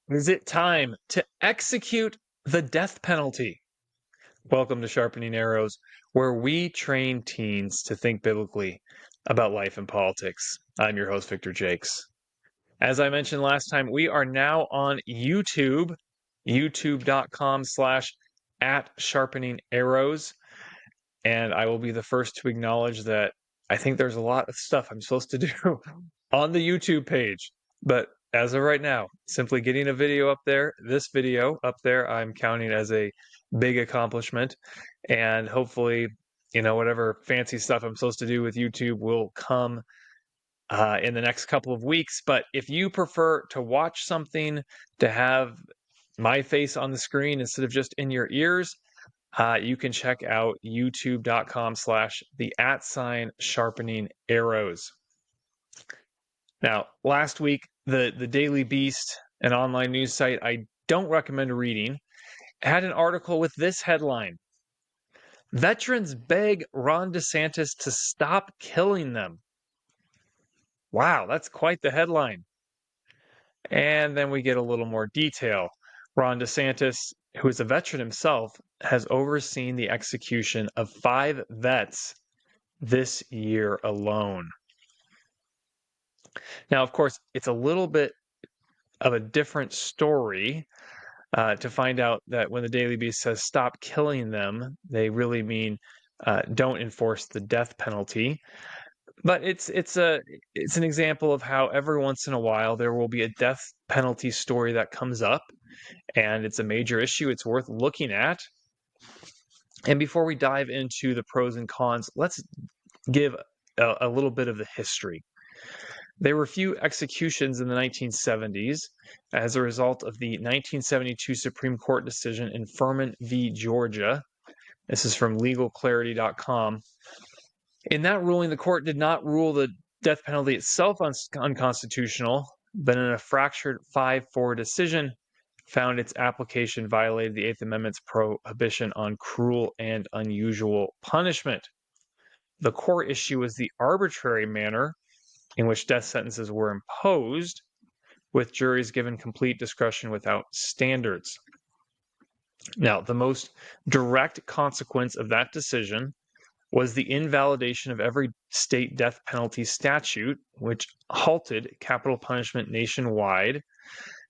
Is it time to execute the death penalty? Welcome to Sharpening Arrows, where we train teens to think biblically about life and politics. I'm your host, Victor Jakes. As I mentioned last time, we are now on YouTube, youtube.com/at sharpening arrows. And I will be the first to acknowledge that I think there's a lot of stuff I'm supposed to do on the YouTube page. But as of right now, simply getting a video up there, this video up there, I'm counting as a big accomplishment. And hopefully, whatever fancy stuff I'm supposed to do with YouTube will come in the next couple of weeks. But if you prefer to watch something, to have my face on the screen instead of just in your ears, you can check out youtube.com/the @sharpening arrows. Now, last week, the Daily Beast, an online news site I don't recommend reading, had an article with this headline: Veterans beg Ron DeSantis to stop killing them. Wow, that's quite the headline. And then we get a little more detail. Ron DeSantis, who is a veteran himself, has overseen the execution of 5 vets this year alone. Now, of course, it's a little bit of a different story to find out that when the Daily Beast says stop killing them, they really mean don't enforce the death penalty. But it's an example of how every once in a while there will be a death penalty story that comes up, and it's a major issue. It's worth looking at. And before we dive into the pros and cons, let's give a little bit of the history. There were few executions in the 1970s as a result of the 1972 Supreme Court decision in Furman v. Georgia. This is from legalclarity.com. In that ruling, the court did not rule the death penalty itself unconstitutional, but in a fractured 5-4 decision, found its application violated the Eighth Amendment's prohibition on cruel and unusual punishment. The core issue was the arbitrary manner in which death sentences were imposed, with juries given complete discretion without standards. Now, the most direct consequence of that decision was the invalidation of every state death penalty statute, which halted capital punishment nationwide.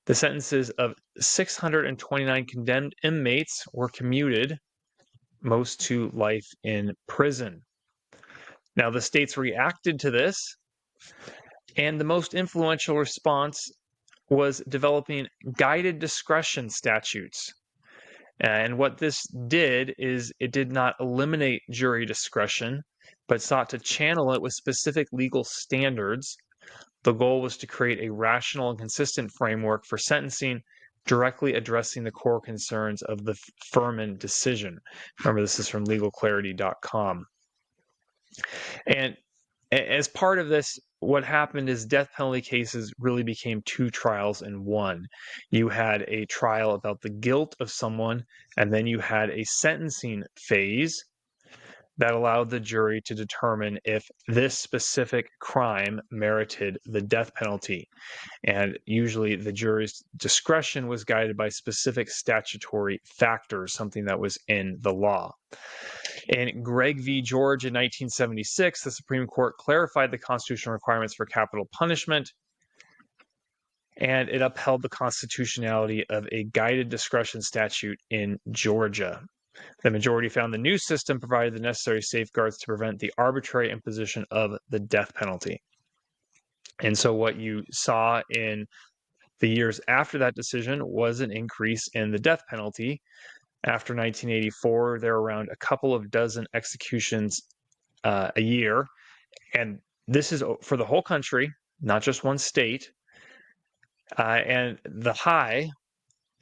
The sentences of 629 condemned inmates were commuted, most to life in prison. Now, the states reacted to this, and the most influential response was developing guided discretion statutes. And what this did is it did not eliminate jury discretion, but sought to channel it with specific legal standards. The goal was to create a rational and consistent framework for sentencing, directly addressing the core concerns of the Furman decision. Remember, this is from legalclarity.com. And as part of this, what happened is death penalty cases really became 2 trials in one. You had a trial about the guilt of someone, and then you had a sentencing phase that allowed the jury to determine if this specific crime merited the death penalty. And usually the jury's discretion was guided by specific statutory factors, something that was in the law. In Gregg v. George in 1976, the Supreme Court clarified the constitutional requirements for capital punishment, and it upheld the constitutionality of a guided discretion statute in Georgia. The majority found the new system provided the necessary safeguards to prevent the arbitrary imposition of the death penalty. And so what you saw in the years after that decision was an increase in the death penalty. After 1984, there were around a couple of dozen executions a year. And this is for the whole country, not just one state. And the high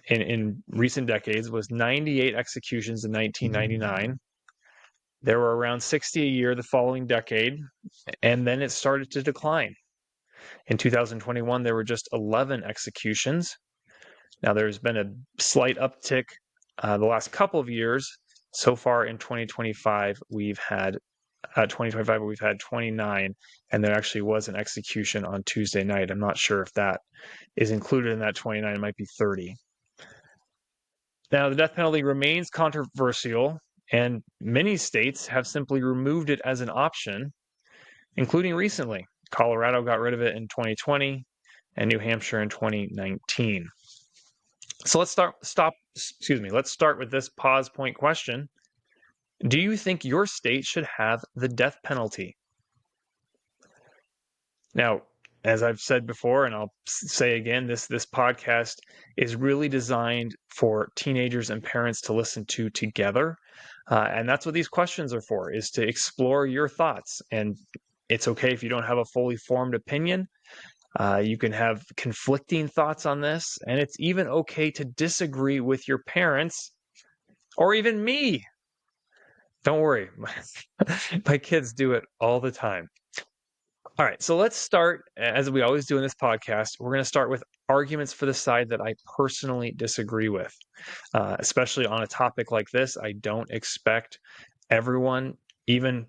in recent decades was 98 executions in 1999. There were around 60 a year the following decade, and then it started to decline. In 2021, there were just 11 executions. Now, there's been a slight uptick the last couple of years. So far in 2025, we've had 2025, we've had 29, and there actually was an execution on Tuesday night. I'm not sure if that is included in that 29. It might be 30. Now, the death penalty remains controversial, and many states have simply removed it as an option, including recently. Colorado got rid of it in 2020 and New Hampshire in 2019. So let's start with this pause point question. Do you think your state should have the death penalty? Now, as I've said before, and I'll say again, this podcast is really designed for teenagers and parents to listen to together. And that's what these questions are for, is to explore your thoughts. And it's okay if you don't have a fully formed opinion. You can have conflicting thoughts on this, and it's even okay to disagree with your parents or even me. Don't worry, my kids do it all the time. All right, so let's start, as we always do in this podcast, we're going to start with arguments for the side that I personally disagree with. Especially on a topic like this, I don't expect everyone, even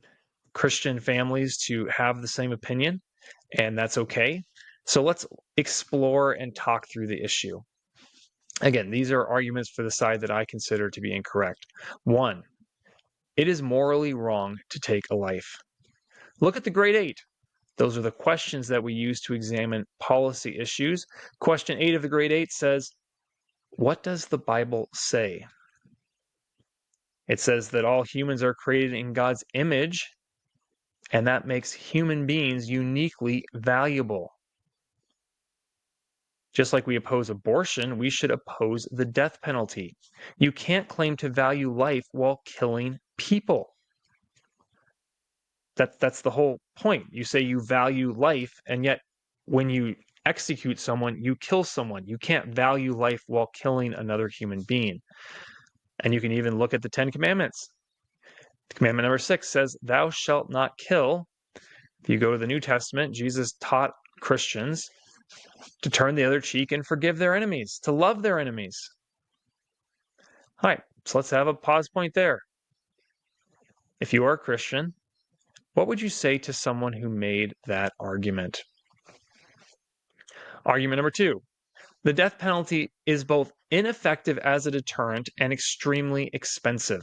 Christian families, to have the same opinion, and that's okay. So let's explore and talk through the issue. Again, these are arguments for the side that I consider to be incorrect. 1, it is morally wrong to take a life. Look at the Great 8. Those are the questions that we use to examine policy issues. Question 8 of the Great 8 says, what does the Bible say? It says that all humans are created in God's image, and that makes human beings uniquely valuable. Just like we oppose abortion, we should oppose the death penalty. You can't claim to value life while killing people. That's the whole point. You say you value life, and yet when you execute someone, you kill someone. You can't value life while killing another human being. And you can even look at the 10 Commandments. Commandment number 6 says, thou shalt not kill. If you go to the New Testament, Jesus taught Christians to turn the other cheek and forgive their enemies, to love their enemies. All right, so let's have a pause point there. If you are a Christian, what would you say to someone who made that argument? Argument number 2, the death penalty is both ineffective as a deterrent and extremely expensive.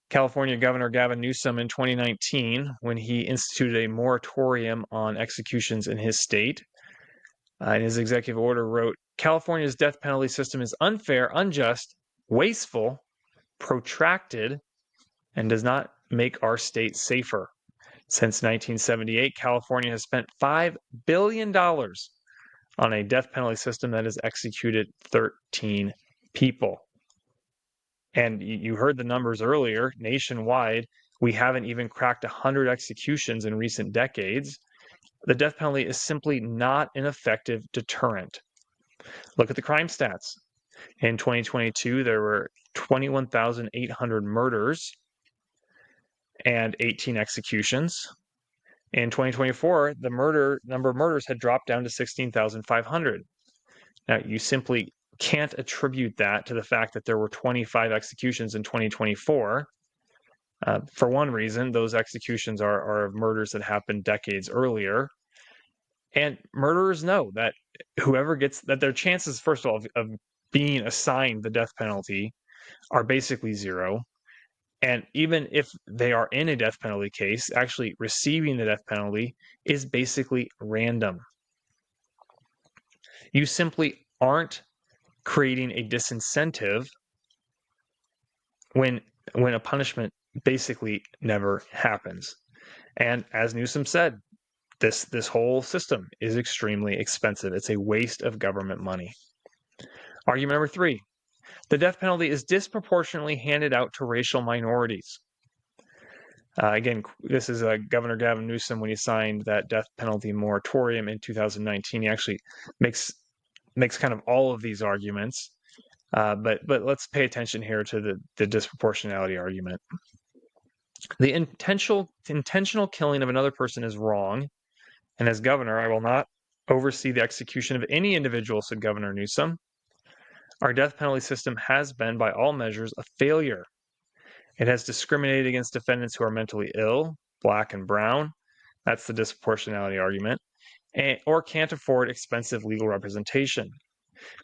California Governor Gavin Newsom in 2019, when he instituted a moratorium on executions in his state, in his executive order wrote, California's death penalty system is unfair, unjust, wasteful, protracted, and does not make our state safer. Since 1978, California has spent $5 billion on a death penalty system that has executed 13 people. And you heard the numbers earlier. Nationwide, we haven't even cracked 100 executions in recent decades. The death penalty is simply not an effective deterrent. Look at the crime stats. In 2022, there were 21,800 murders and 18 executions. In 2024, the number of murders had dropped down to 16,500. Now, you simply can't attribute that to the fact that there were 25 executions in 2024. For one reason, those executions are murders that happened decades earlier. And murderers know that their chances, first of all, of being assigned the death penalty are basically zero. And even if they are in a death penalty case, actually receiving the death penalty is basically random. You simply aren't creating a disincentive when a punishment basically never happens. And as Newsom said, this whole system is extremely expensive. It's a waste of government money. Argument number 3, the death penalty is disproportionately handed out to racial minorities. Again, this is Governor Gavin Newsom when he signed that death penalty moratorium in 2019. He actually makes kind of all of these arguments. But let's pay attention here to the disproportionality argument. The intentional killing of another person is wrong, and as governor, I will not oversee the execution of any individual, said Governor Newsom. Our death penalty system has been, by all measures, a failure. It has discriminated against defendants who are mentally ill, black and brown. That's the disproportionality argument. Or can't afford expensive legal representation.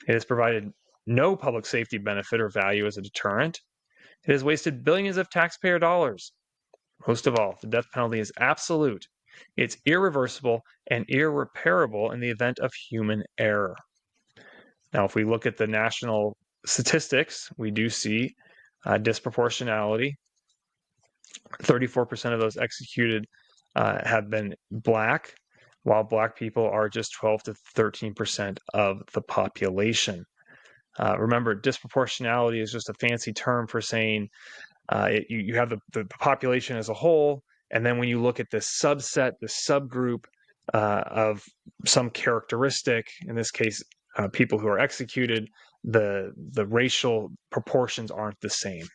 It has provided no public safety benefit or value as a deterrent. It has wasted billions of taxpayer dollars. Most of all, the death penalty is absolute. It's irreversible and irreparable in the event of human error. Now, if we look at the national statistics, we do see disproportionality. 34% of those executed have been black, while black people are just 12 to 13% of the population. Remember, disproportionality is just a fancy term for saying you have the population as a whole, and then when you look at this subset, the subgroup of some characteristic, in this case, people who are executed, the racial proportions aren't the same.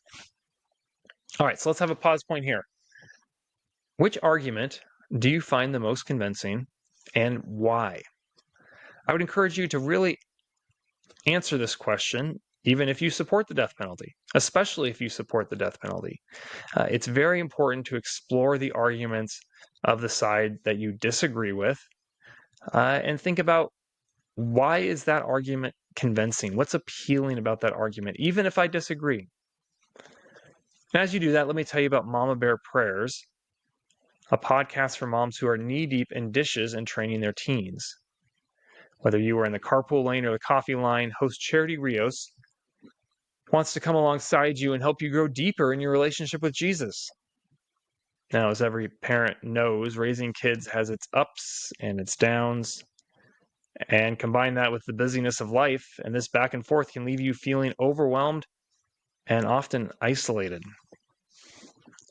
All right, so let's have a pause point here. Which argument do you find the most convincing, and why? I would encourage you to really answer this question, even if you support the death penalty, especially if you support the death penalty. It's very important to explore the arguments of the side that you disagree with and think about, why is that argument convincing? What's appealing about that argument, even if I disagree? And as you do that, let me tell you about Mama Bear Prayers, a podcast for moms who are knee-deep in dishes and training their teens. Whether you are in the carpool lane or the coffee line, host Charity Rios wants to come alongside you and help you grow deeper in your relationship with Jesus. Now, as every parent knows, raising kids has its ups and its downs. And combine that with the busyness of life, and this back and forth can leave you feeling overwhelmed and often isolated.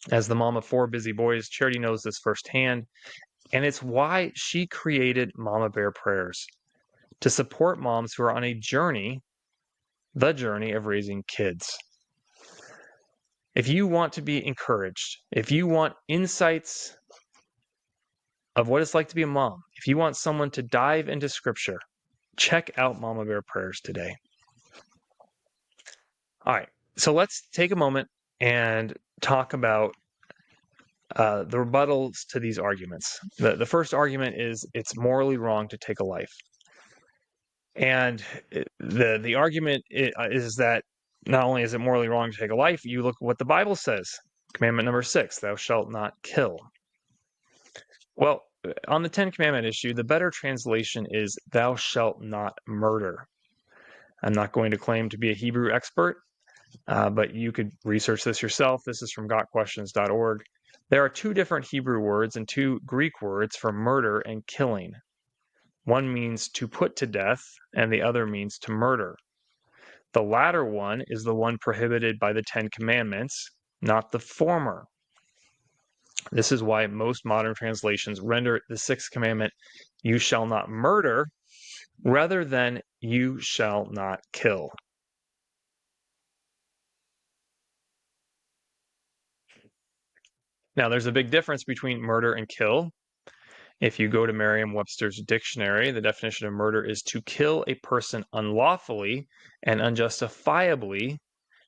As the mom of 4 busy boys, Charity knows this firsthand, and it's why she created Mama Bear Prayers, to support moms who are on a journey, the journey of raising kids. If you want to be encouraged, if you want insights of what it's like to be a mom, if you want someone to dive into scripture, check out Mama Bear Prayers today. All right, so let's take a moment and talk about the rebuttals to these arguments. The first argument is it's morally wrong to take a life. And the argument is that not only is it morally wrong to take a life, you look at what the Bible says. Commandment number 6, thou shalt not kill. Well, on the 10 Commandment issue, the better translation is thou shalt not murder. I'm not going to claim to be a Hebrew expert, but you could research this yourself. This is from gotquestions.org. There are 2 different Hebrew words and 2 Greek words for murder and killing. One means to put to death, and the other means to murder. The latter one is the one prohibited by the 10 Commandments, not the former. This is why most modern translations render the 6th commandment, you shall not murder, rather than you shall not kill. Now, there's a big difference between murder and kill. If you go to Merriam-Webster's dictionary, the definition of murder is to kill a person unlawfully and unjustifiably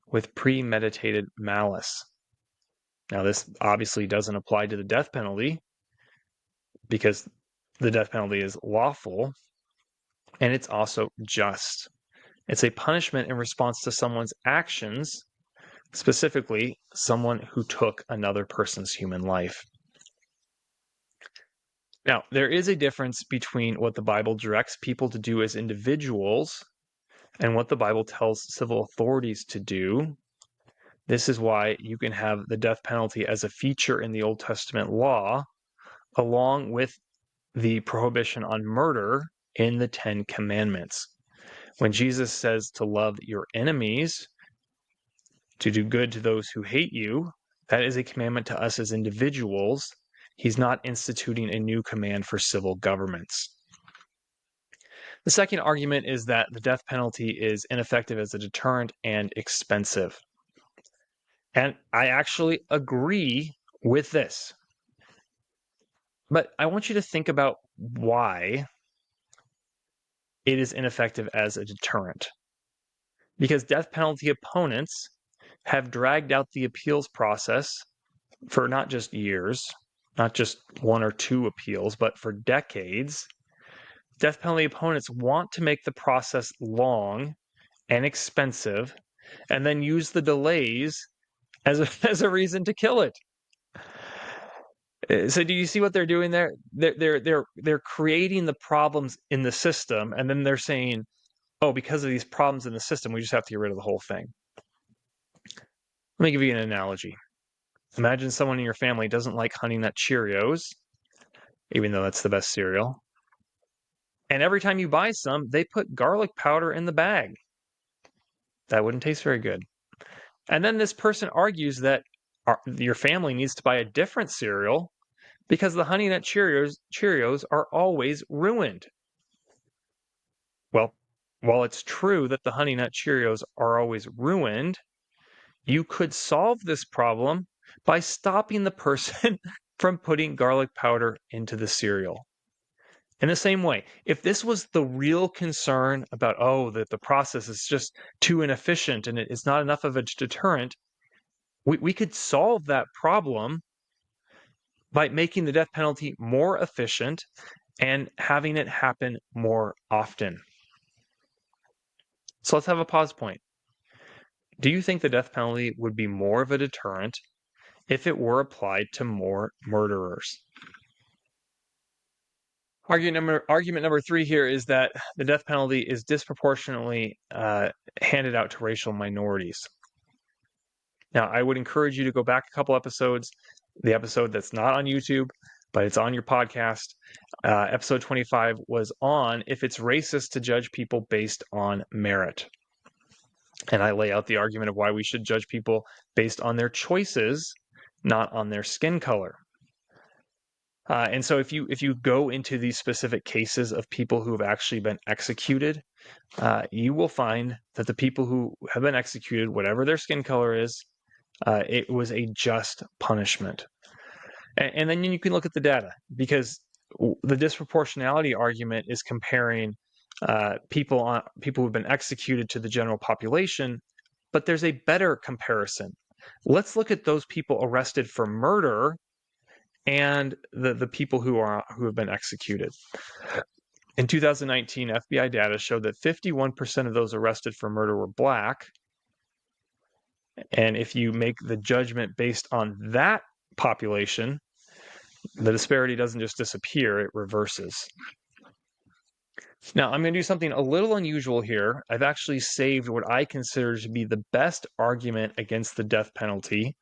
with premeditated malice. Now, this obviously doesn't apply to the death penalty because the death penalty is lawful, and it's also just. It's a punishment in response to someone's actions, specifically someone who took another person's human life. Now, there is a difference between what the Bible directs people to do as individuals and what the Bible tells civil authorities to do. This is why you can have the death penalty as a feature in the Old Testament law, along with the prohibition on murder in the 10 Commandments. When Jesus says to love your enemies, to do good to those who hate you, that is a commandment to us as individuals. He's not instituting a new command for civil governments. The second argument is that the death penalty is ineffective as a deterrent and expensive. And I actually agree with this. But I want you to think about why it is ineffective as a deterrent. Because death penalty opponents have dragged out the appeals process for not just years, not just one or two appeals, but for decades, death penalty opponents want to make the process long and expensive and then use the delays as as a reason to kill it. So do you see what they're doing there? They're creating the problems in the system, and then they're saying, "Oh, because of these problems in the system, we just have to get rid of the whole thing." Let me give you an analogy. Imagine someone in your family doesn't like Honey Nut Cheerios, even though that's the best cereal. And every time you buy some, they put garlic powder in the bag. That wouldn't taste very good. And then this person argues that your family needs to buy a different cereal because the Honey Nut Cheerios are always ruined. Well, while it's true that the Honey Nut Cheerios are always ruined, you could solve this problem by stopping the person from putting garlic powder into the cereal. In the same way, if this was the real concern about, oh, that the process is just too inefficient and it's not enough of a deterrent, we could solve that problem by making the death penalty more efficient and having it happen more often. So let's have a pause point. Do you think the death penalty would be more of a deterrent if it were applied to more murderers? Argument number 3 here is that the death penalty is disproportionately handed out to racial minorities. Now, I would encourage you to go back a couple episodes, the episode that's not on YouTube, but it's on your podcast. Episode 25 was on if it's racist to judge people based on merit. And I lay out the argument of why we should judge people based on their choices, not on their skin color. And so if you go into these specific cases of people who have actually been executed, you will find that the people who have been executed, whatever their skin color is, it was a just punishment. And then you can look at the data, because the disproportionality argument is comparing people who've been executed to the general population, but there's a better comparison. Let's look at those people arrested for murder and the people who have been executed. In 2019, FBI data showed that 51% of those arrested for murder were Black. And if you make the judgment based on that population, the disparity doesn't just disappear, it reverses. Now, I'm going to do something a little unusual here. I've actually saved what I consider to be the best argument against the death penalty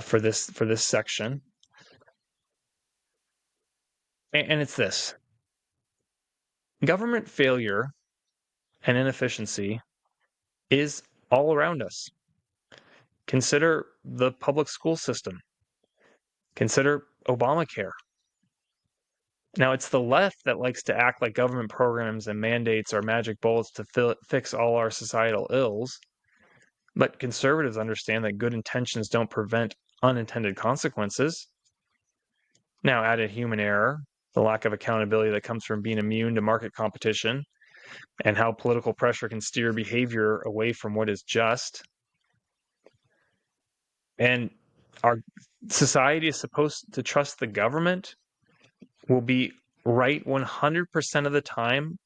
for this section. And it's this. Government failure and inefficiency is all around us. Consider the public school system. Consider Obamacare. Now, it's the left that likes to act like government programs and mandates are magic bullets to fix all our societal ills. But conservatives understand that good intentions don't prevent unintended consequences. Now, add in human error, the lack of accountability that comes from being immune to market competition, and how political pressure can steer behavior away from what is just. And our society is supposed to trust the government will be right 100% of the time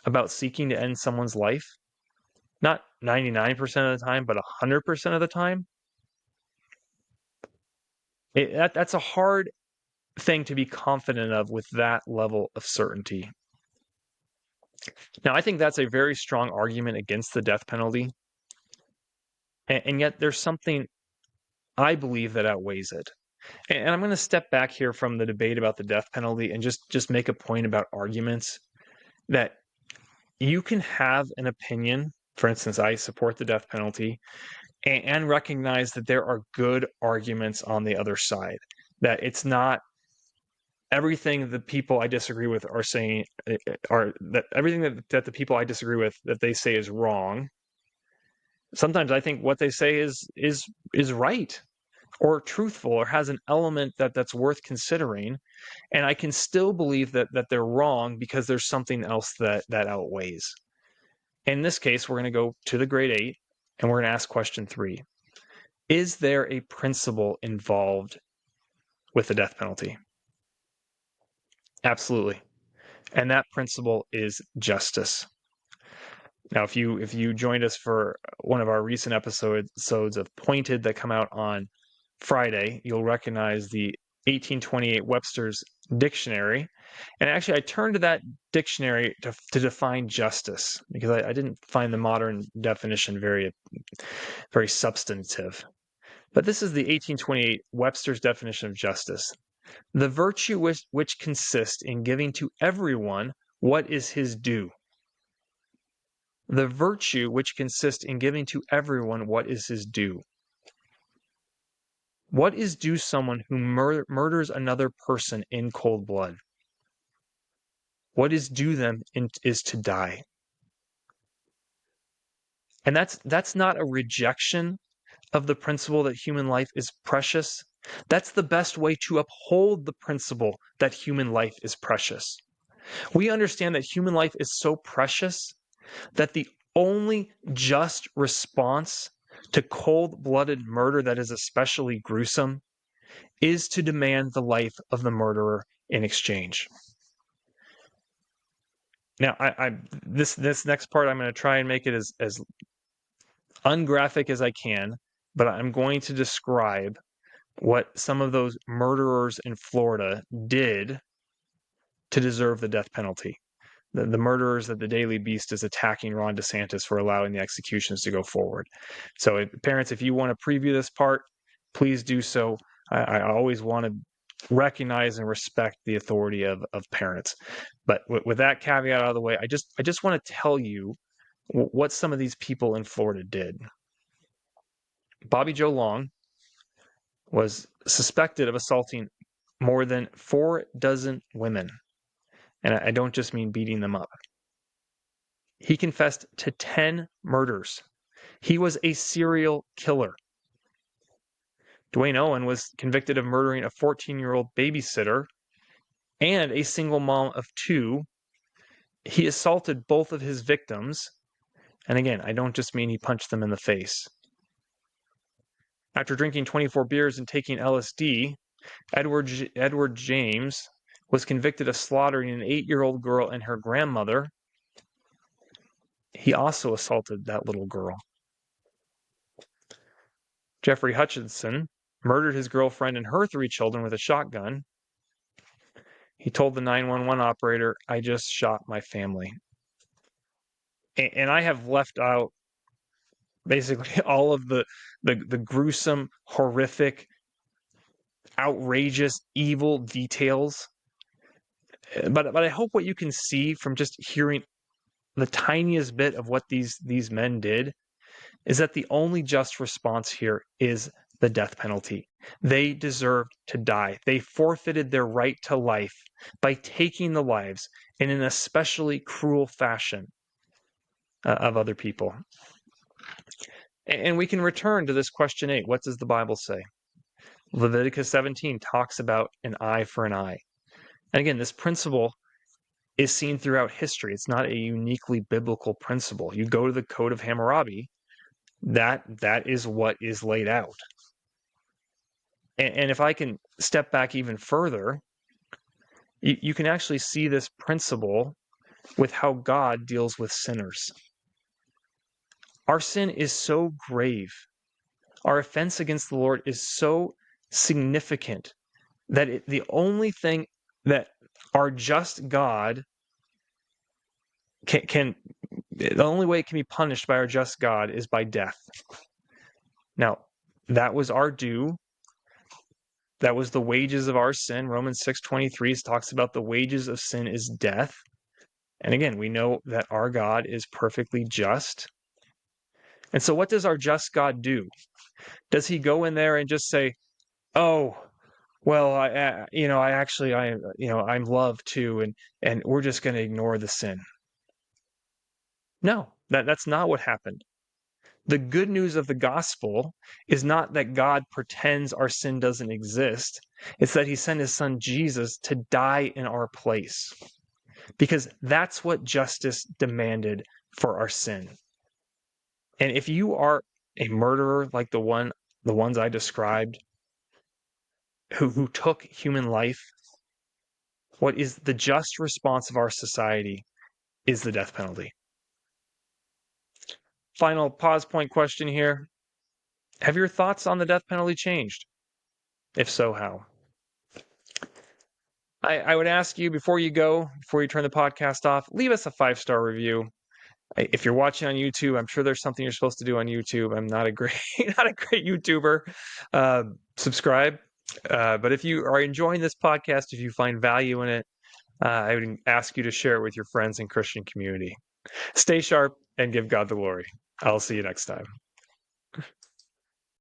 about seeking to end someone's life. Not 99% of the time, but 100% of the time. That's a hard thing to be confident of with that level of certainty. Now, I think that's a very strong argument against the death penalty. And yet there's something I believe that outweighs it. And I'm going to step back here from the debate about the death penalty and just make a point about arguments that you can have an opinion. For instance, I support the death penalty and recognize that there are good arguments on the other side, that it's not everything the people I disagree with are saying, or that everything that the people I disagree with that they say is wrong. Sometimes I think what they say is right or truthful or has an element that's worth considering, and I can still believe that they're wrong because there's something else that outweighs. In this case, we're going to go to the grade 8 and we're going to ask question 3. Is there a principle involved with the death penalty? Absolutely. And that principle is justice. Now, if you joined us for one of our recent episodes of Pointed that come out on Friday, you'll recognize the 1828 Webster's Dictionary. And actually, I turned to that dictionary to define justice because I didn't find the modern definition very substantive. But this is the 1828 Webster's definition of justice. The virtue which consists in giving to everyone what is his due. The virtue which consists in giving to everyone what is his due. What is due someone who murders another person in cold blood? What is due them is to die. And that's not a rejection of the principle that human life is precious. That's the best way to uphold the principle that human life is precious. We understand that human life is so precious that the only just response to cold-blooded murder that is especially gruesome is to demand the life of the murderer in exchange. Now, this next part, I'm going to try and make it as ungraphic as I can, but I'm going to describe what some of those murderers in Florida did to deserve the death penalty. The murderers that the Daily Beast is attacking Ron DeSantis for allowing the executions to go forward. So, parents, if you want to preview this part, please do so. I always want to recognize and respect the authority of parents. But with that caveat out of the way, I just want to tell you what some of these people in Florida did. Bobby Joe Long was suspected of assaulting more than 4 dozen women. And I don't just mean beating them up. He confessed to 10 murders. He was a serial killer. Dwayne Owen was convicted of murdering a 14-year-old babysitter and a single mom of 2. He assaulted both of his victims. And again, I don't just mean he punched them in the face. After drinking 24 beers and taking LSD, Edward James was convicted of slaughtering an 8-year-old girl and her grandmother. He also assaulted that little girl. Jeffrey Hutchinson murdered his girlfriend and her 3 children with a shotgun. He told the 911 operator, "I just shot my family." And I have left out basically all of the gruesome, horrific, outrageous, evil details. But I hope what you can see from just hearing the tiniest bit of what these men did is that the only just response here is the death penalty. They deserved to die. They forfeited their right to life by taking the lives in an especially cruel fashion of other people. And we can return to this question 8. What does the Bible say? Leviticus 17 talks about an eye for an eye. And again, this principle is seen throughout history. It's not a uniquely biblical principle. You go to the Code of Hammurabi, that is what is laid out. And if I can step back even further, you can actually see this principle with how God deals with sinners. Our sin is so grave. Our offense against the Lord is so significant that the only thing that our just God the only way it can be punished by our just God is by death. Now, that was our due. That was the wages of our sin. Romans 6:23 talks about the wages of sin is death. And again, we know that our God is perfectly just. And so what does our just God do? Does he go in there and just say, "Oh, well, I'm love too, and we're just going to ignore the sin"? No, that's not what happened. The good news of the gospel is not that God pretends our sin doesn't exist. It's that he sent his son Jesus to die in our place. Because that's what justice demanded for our sin. And if you are a murderer like the one the ones I described, who took human life, what is the just response of our society is the death penalty. Final pause point question here. Have your thoughts on the death penalty changed? If so, how? I would ask you before you turn the podcast off, leave us a 5-star review. If you're watching on YouTube, I'm sure there's something you're supposed to do on YouTube. I'm not a great YouTuber. Subscribe. But if you are enjoying this podcast, if you find value in it, I would ask you to share it with your friends and Christian community. Stay sharp and give God the glory. I'll see you next time.